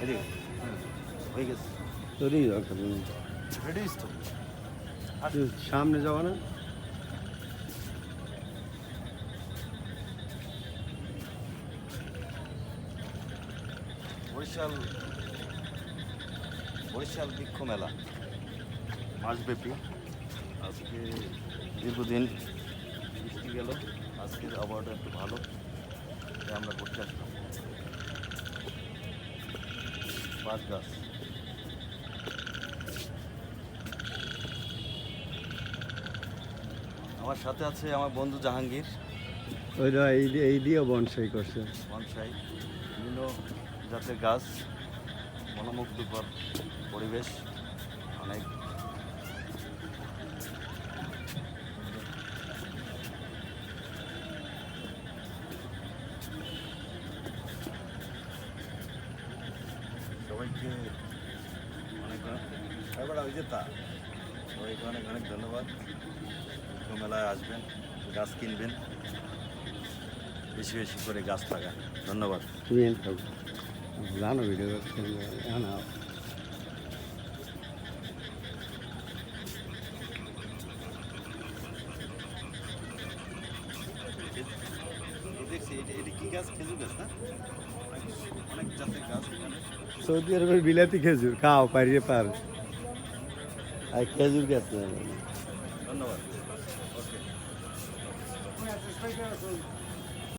এদিকে হয়ে গেছে তোরই দরকার নেই। রেডি তো তুই সামনে যাওয়া না? বরিশাল বরিশাল বৃক্ষ মেলা মাসব্যাপী। আজকে দীর্ঘদিন বৃষ্টি গেল, আজকের আবহাওয়াটা একটু ভালো, তাই আমরা ঘুরতে আসলাম। বাঁশ গাছ, আমার সাথে আছে আমার বন্ধু জাহাঙ্গীর। ওইটা এই দিয়েও বনসাই করছে। বনসাই, বিভিন্ন জাতের গাছ, মনোমুগ্ধকর পরিবেশ, অনেক সবাইকে অনেক এবার ওই যে তা সবাইকে অনেক অনেক ধন্যবাদ। মেলায় আসবেন, গাছ কিনবেন, বেশি বেশি করে গাছ লাগান। ধন্যবাদ। তুমি জানো ভিডিও করছে না? দেখছি এটি কি গাছ? খেজুর গাছ না? অনেক জাতের গাছ এখানে। সৌদি আরবের বিলাতি খেজুর খাও পারিয়ে পার আর খেজুর গাছ ধন্যবাদ। ওকে।